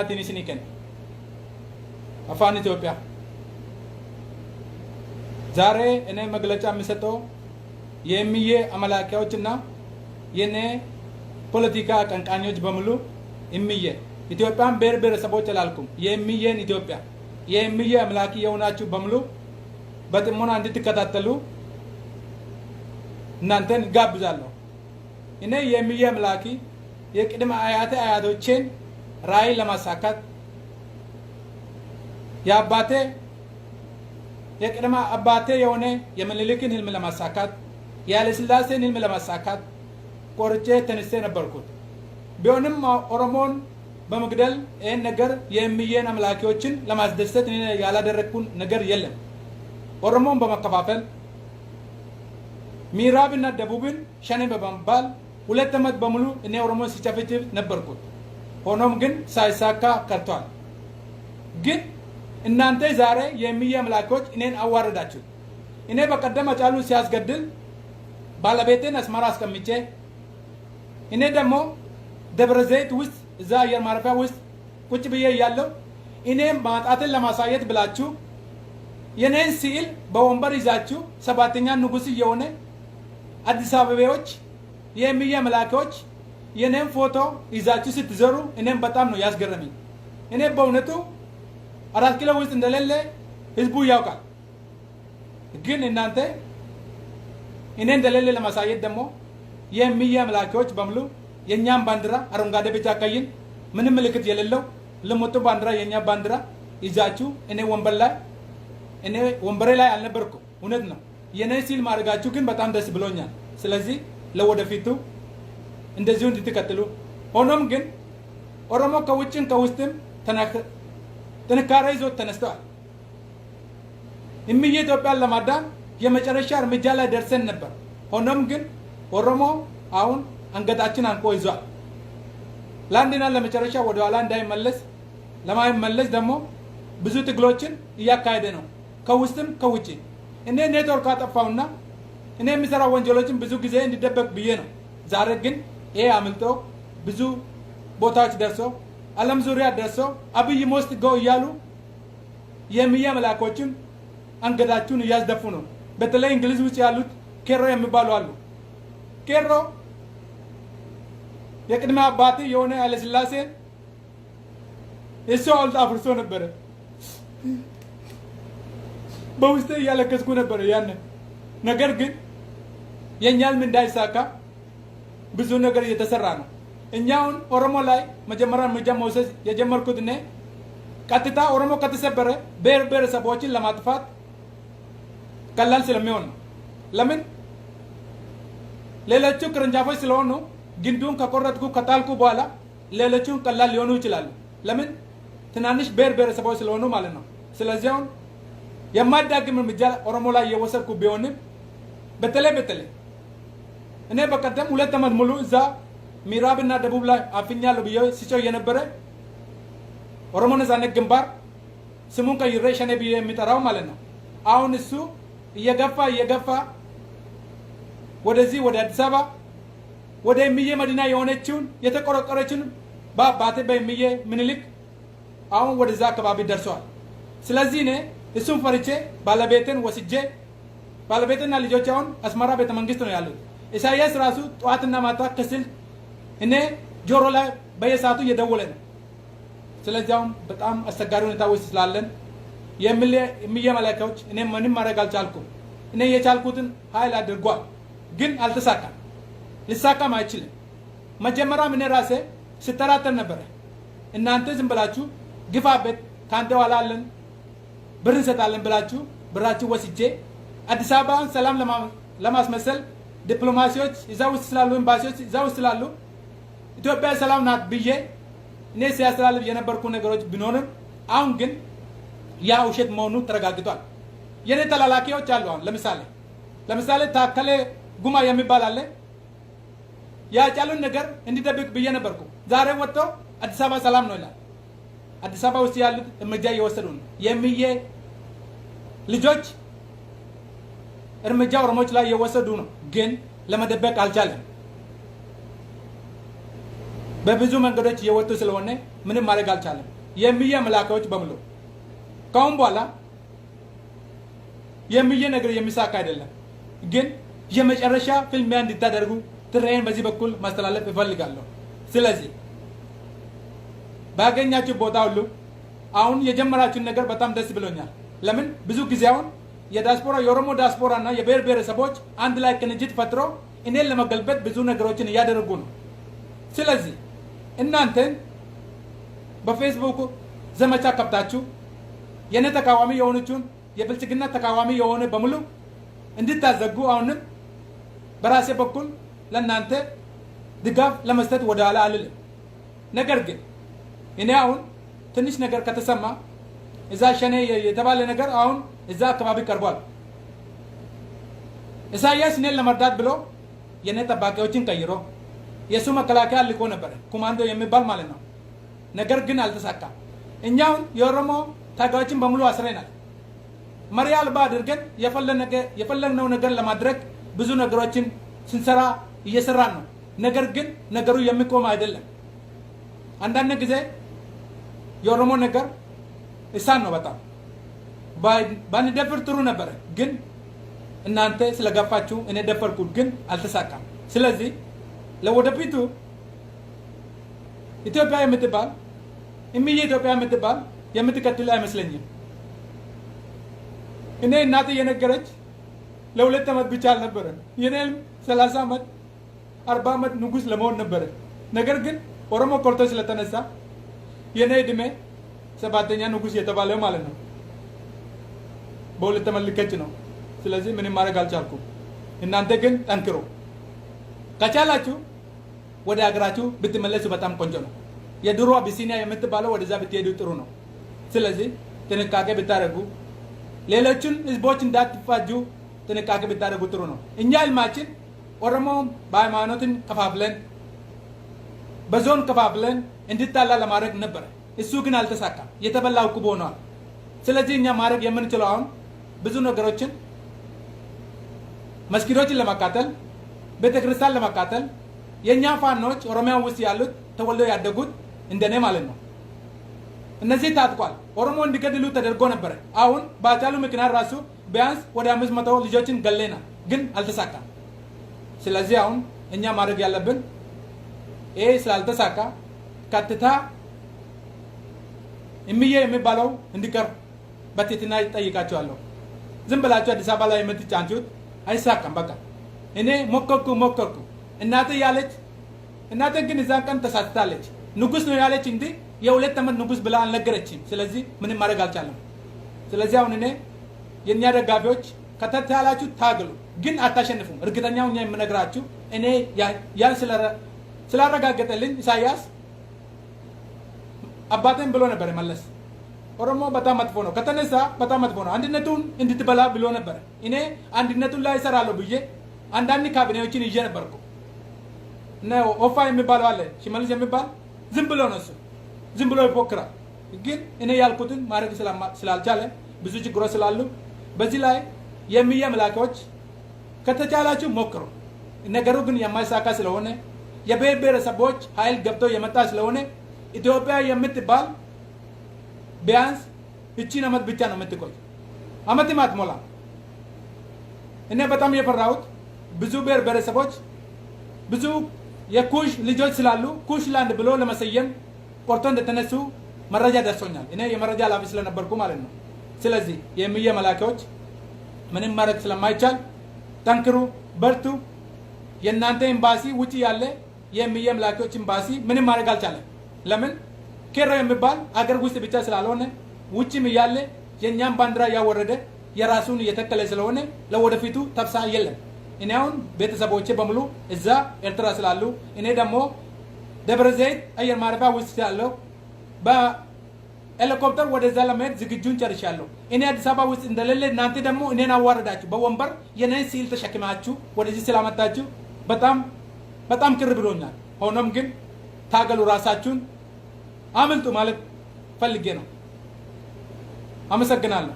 ትንሽኒከን አፋን ኢትዮጵያ ዛሬ እኔ መግለጫ የሚሰጠው የሚዬ አመላካዮችና የኔ ፖለቲካ አቀንቃኞች በሙሉ የሚዬ ኢትዮጵያን ብሔር ብሔረሰቦች አላልኩም የሚዬን ኢትዮጵያ የሚዬ አምላኪ የሆናችሁ በሙሉ በጥሞና እንድትከታተሉ እናንተን ጋብዛለሁ። እኔ የሚዬ አምላኪ የቅድመ አያቶቼን ራዕይ ለማሳካት የአባቴ የቅድመ አባቴ የሆነ የምኒልክን ህልም ለማሳካት የኃይለ ሥላሴን ህልም ለማሳካት ቆርጬ ተነስቼ ነበርኩት። ቢሆንም ኦሮሞን በመግደል ይህን ነገር የሚዬን አምላኪዎችን ለማስደሰት ያላደረግኩን ነገር የለም። ኦሮሞን በመከፋፈል ምዕራብና ደቡብን ሸኔ በመባል 2 ዓመት በሙሉ እኔ ኦሮሞን ሲጨፈጭፍ ነበርኩት። ሆኖም ግን ሳይሳካ ቀርቷል። ግን እናንተ ዛሬ የሚዬ አምላኪዎች እኔን አዋረዳችሁ። እኔ በቀደም አጫሉ ሲያስገድል ባለቤቴን አስመራ አስቀምጬ እኔ ደግሞ ደብረ ዘይት ውስጥ እዛ አየር ማረፊያ ውስጥ ቁጭ ብዬ እያለሁ እኔም ማጣትን ለማሳየት ብላችሁ የኔን ስዕል በወንበር ይዛችሁ 7ኛ ንጉስ የሆነ አዲስ አበባዎች የሚዬ አምላኪዎች የኔን ፎቶ ይዛችሁ ስትዘሩ እኔም በጣም ነው ያስገረመኝ። እኔ በእውነቱ 4 ኪሎ ውስጥ እንደሌለ ህዝቡ ያውቃል። ግን እናንተ እኔ እንደሌለ ለማሳየት ደግሞ የሚዬ አምላኪዎች በሙሉ የኛን ባንዲራ አረንጓዴ ቢጫ ቀይን ምንም ምልክት የሌለው ልሙጥ ባንዲራ የኛ ባንዲራ ይዛችሁ እኔ ወንበሬ ላይ አልነበርኩም። እውነት ነው። የኔ ሲል ማድረጋችሁ ግን በጣም ደስ ብሎኛል። ስለዚህ ለወደፊቱ እንደዚሁ እንድትቀጥሉ። ሆኖም ግን ኦሮሞ ከውጭም ከውስጥም ጥንካሬ ይዞት ተነስተዋል። የሚዬ ኢትዮጵያን ለማዳን የመጨረሻ እርምጃ ላይ ደርሰን ነበር። ሆኖም ግን ኦሮሞ አሁን አንገታችን አንቆ ይዟል። ለአንድና ለመጨረሻ ወደ ኋላ ለማይመለስ ደግሞ ብዙ ትግሎችን እያካሄደ ነው፣ ከውስጥም ከውጭ። እኔ ኔትወርክ አጠፋውና እኔ የሚሰራ ወንጀሎችን ብዙ ጊዜ እንዲደበቅ ብዬ ነው። ዛሬ ግን ይሄ አምልጦ ብዙ ቦታዎች ደርሶ ዓለም ዙሪያ ደርሶ አብይ ሞስት ጎ እያሉ የሚዬ አምላኮችም አንገታችሁን እያስደፉ ነው። በተለይ እንግሊዝ ውስጥ ያሉት ኬሮ የሚባሉ አሉ። ኬሮ የቅድመ አባቴ የሆነ ኃይለ ሥላሴ እሱ ሐውልት አፍርሶ ነበረ። በውስጤ እያለቀስኩ ነበረ ያን ነገር። ግን የኛም እንዳይሳካ ብዙ ነገር እየተሰራ ነው። እኛውን ኦሮሞ ላይ መጀመሪያ እርምጃ መውሰድ የጀመርኩት እኔ ቀጥታ ኦሮሞ ከተሰበረ ብሔር ብሔረሰቦችን ለማጥፋት ቀላል ስለሚሆን ነው። ለምን ሌሎቹ ቅርንጫፎች ስለሆኑ ግንዱን ከቆረጥኩ ከጣልኩ በኋላ ሌሎቹ ቀላል ሊሆኑ ይችላሉ። ለምን ትናንሽ ብሔር ብሔረሰቦች ስለሆኑ ማለት ነው። ስለዚህ አሁን የማዳግም እርምጃ ኦሮሞ ላይ እየወሰድኩ ቢሆንም በተለይ እኔ በቀደም 2 ዓመት ሙሉ እዛ ምዕራብና ደቡብ ላይ አፍኛለሁ ብዬ ሲጮህ የነበረ ኦሮሞ ነጻነት ግንባር ስሙን ቀይሬ ሸኔ ብዬ የሚጠራው ማለት ነው። አሁን እሱ እየገፋ ወደዚህ ወደ አዲስ አበባ ወደ የሚዬ መዲና የሆነችውን የተቆረቆረችውን በአባቴ በሚዬ ምኒልክ አሁን ወደዛ አካባቢ ደርሷል። ስለዚህ እኔ እሱን ፈርቼ ባለቤትን ወስጄ ባለቤትና ልጆች አሁን አስመራ ቤተ መንግስት ነው ያሉት። ኢሳያስ ራሱ ጠዋትና ማታ ከስል እኔ ጆሮ ላይ በየሰዓቱ እየደወለ ነው። ስለዚህ አሁን በጣም አስቸጋሪ ሁኔታ ውስጥ ስላለን የሚዬ አምላኪዎች እኔ ምንም ማድረግ አልቻልኩም። እኔ የቻልኩትን ኃይል አድርጓል፣ ግን አልተሳካም፣ ሊሳካም አይችልም። መጀመሪያም እኔ ራሴ ስተራተር ነበረ። እናንተ ዝም ብላችሁ ግፋበት ካንተ ኋላ አለን ብር እንሰጣለን ብላችሁ ብራችሁ ወስጄ አዲስ አበባን ሰላም ለማስመሰል ዲፕሎማሲዎች እዛ ውስጥ ስላሉ ኤምባሲዎች እዛ ውስጥ ስላሉ ኢትዮጵያ ሰላም ናት ብዬ እኔ ሲያስተላልፍ የነበርኩ ነገሮች ቢኖርም አሁን ግን ያ ውሸት መሆኑ ተረጋግጧል። የኔ ተላላኪዎች አሉ። አሁን ለምሳሌ ታከለ ጉማ የሚባል አለ። ያጫሉን ነገር እንዲደብቅ ብዬ ነበርኩ። ዛሬ ወጥቶ አዲስ አበባ ሰላም ነው ይላል። አዲስ አበባ ውስጥ ያሉት እርምጃ እየወሰዱ ነው። የሚዬ ልጆች እርምጃ ኦሮሞች ላይ እየወሰዱ ነው፣ ግን ለመደበቅ አልቻለም። በብዙ መንገዶች እየወጡ ስለሆነ ምንም ማድረግ አልቻለም። የሚየ መላካዎች በሙሉ ካሁን በኋላ የሚየ ነገር የሚሳካ አይደለም። ግን የመጨረሻ ፍልሚያ እንድታደርጉ ጥሬን በዚህ በኩል ማስተላለፍ እፈልጋለሁ። ስለዚህ ባገኛችሁ ቦታ ሁሉ አሁን የጀመራችሁን ነገር በጣም ደስ ብሎኛል። ለምን ብዙ ጊዜ አሁን የዲያስፖራ የኦሮሞ ዲያስፖራ እና የብሔር ብሔረሰቦች አንድ ላይ ቅንጅት ፈጥሮ እኔን ለመገልበጥ ብዙ ነገሮችን እያደረጉ ነው። ስለዚህ እናንተን በፌስቡክ ዘመቻ ከብታችሁ የኔ ተቃዋሚ የሆነችውን የብልጽግና ተቃዋሚ የሆነ በሙሉ እንድታዘጉ አሁንም በራሴ በኩል ለእናንተ ድጋፍ ለመስጠት ወደ ኋላ አልልም። ነገር ግን እኔ አሁን ትንሽ ነገር ከተሰማ እዛ ሸኔ የተባለ ነገር አሁን እዛ አካባቢ ቀርቧል። ኢሳያስ እኔን ለመርዳት ብሎ የኔ ጠባቂዎችን ቀይሮ የሱ መከላከያ ልኮ ነበር፣ ኮማንዶ የሚባል ማለት ነው። ነገር ግን አልተሳካም። እኛውን የኦሮሞ ታጋዮችን በሙሉ አስረናል። መሪ አልባ አድርገን የፈለግነው ነገር ለማድረግ ብዙ ነገሮችን ስንሰራ እየሰራን ነው። ነገር ግን ነገሩ የሚቆም አይደለም። አንዳንድ ጊዜ የኦሮሞ ነገር እሳን ነው በጣም ባንደፍር ጥሩ ነበር። ግን እናንተ ስለገፋችሁ እኔ ደፈርኩት፣ ግን አልተሳካም። ስለዚህ ለወደፊቱ ኢትዮጵያ የምትባል እምዬ ኢትዮጵያ የምትባል የምትቀጥል አይመስለኝም። እኔ እናቴ የነገረች ለ2 ዓመት ብቻ አልነበረም። የኔም 30 ዓመት 40 ዓመት ንጉስ ለመሆን ነበረ። ነገር ግን ኦሮሞ ኮርቶ ስለተነሳ የኔ እድሜ 7ኛ ንጉስ የተባለው ማለት ነው በ2 ዓመት ልከች ነው። ስለዚህ ምንም ማድረግ አልቻልኩም። እናንተ ግን ጠንክሮ ከቻላችሁ ወደ ሀገራችሁ ብትመለሱ በጣም ቆንጆ ነው። የድሮ አቢሲኒያ የምትባለው ወደዛ ብትሄዱ ጥሩ ነው። ስለዚህ ጥንቃቄ ብታደርጉ፣ ሌሎችን ህዝቦች እንዳትፋጁ ጥንቃቄ ብታደርጉ ጥሩ ነው። እኛ ህልማችን ኦሮሞ በሃይማኖትን ከፋፍለን በዞን ከፋፍለን እንድታላ ለማድረግ ነበር። እሱ ግን አልተሳካም። የተበላው ቁብ ሆኗል። ስለዚህ እኛ ማድረግ የምንችለው አሁን ብዙ ነገሮችን መስጊዶችን ለማቃጠል፣ ቤተክርስቲያን ለማቃጠል የኛ ፋኖች ኦሮሚያ ውስጥ ያሉት ተወልደው ያደጉት እንደኔ ማለት ነው። እነዚህ ታጥቋል። ኦሮሞ እንዲገድሉ ተደርጎ ነበር። አሁን ባጫሉ ምክንያት ራሱ ቢያንስ ወደ 500 ልጆችን ገለናል፣ ግን አልተሳካም። ስለዚህ አሁን እኛ ማድረግ ያለብን ይሄ ስላልተሳካ ቀጥታ እምዬ የሚባለው እንዲቀር በትህትና ይጠይቃቸዋለሁ። ዝም ብላችሁ አዲስ አበባ ላይ የምትጫንቹት አይሳካም። በቃ እኔ ሞከርኩ እናቴ ያለች እናቴ ግን እዛን ቀን ተሳትታለች። ንጉስ ነው ያለች እንጂ የ2 ዓመት ንጉስ ብላ አልነገረችም። ስለዚህ ምንም ማድረግ አልቻለም። ስለዚህ አሁን እኔ የኛ ደጋፊዎች ከተታላችሁ ታግሉ፣ ግን አታሸንፉም። እርግጠኛው እኛ የምነግራችሁ እኔ ያን ስላረጋገጠልኝ ኢሳያስ አባቴን ብሎ ነበር መለስ ኦሮሞ በጣም መጥፎ ነው፣ ከተነሳ በጣም መጥፎ ነው፣ አንድነቱን እንድትበላ ብሎ ነበር። እኔ አንድነቱን ላይ እሰራለሁ ብዬ አንዳንድ ካቢኔዎችን ይዤ ነበርኩ። ኦፋ የሚባለው አለ ሽመልስ የሚባል ዝም ብሎ ነው፣ እሱ ዝም ብሎ ይፎክራል። ግን እኔ ያልኩትን ማድረግ ስላልቻለ ብዙ ችግሮች ስላሉ በዚህ ላይ የሚየ መላኪዎች ከተቻላችሁ ሞክሩ። ነገሩ ግን የማይሳካ ስለሆነ የብሔር ብሔረሰቦች ኃይል ገብቶ የመጣ ስለሆነ ኢትዮጵያ የምትባል ቢያንስ እቺን ዓመት ብቻ ነው የምትቆይ፣ ዓመትም አትሞላ። እኔ በጣም የፈራሁት ብዙ ብሔር ብሔረሰቦች ብዙ የኩሽ ልጆች ስላሉ ኩሽ ላንድ ብሎ ለመሰየም ቆርጦ እንደተነሱ መረጃ ደርሶኛል። እኔ የመረጃ ኃላፊ ስለነበርኩ ማለት ነው። ስለዚህ የሚየ መላኪዎች ምንም ማድረግ ስለማይቻል ጠንክሩ፣ በርቱ። የእናንተ ኤምባሲ ውጪ ያለ የሚየ መላኪዎች ኤምባሲ ምንም ማድረግ አልቻለም። ለምን? ኬሮ የሚባል አገር ውስጥ ብቻ ስላልሆነ ውጭም እያለ የእኛም ባንዲራ እያወረደ የራሱን እየተከለ ስለሆነ ለወደፊቱ ተብሳ የለም። እኔ አሁን ቤተሰቦቼ በሙሉ እዛ ኤርትራ ስላሉ እኔ ደግሞ ደብረ ዘይት አየር ማረፊያ ውስጥ ያለው በሄሊኮፕተር ወደዛ ለመሄድ ዝግጁን ጨርሻለሁ። እኔ አዲስ አበባ ውስጥ እንደሌለ እናንተ ደግሞ እኔን አዋረዳችሁ በወንበር የኔን ሲል ተሸክማችሁ ወደዚህ ስላመጣችሁ በጣም ቅር ብሎኛል። ሆኖም ግን ታገሉ፣ ራሳችሁን አምልጡ ማለት ፈልጌ ነው። አመሰግናለሁ።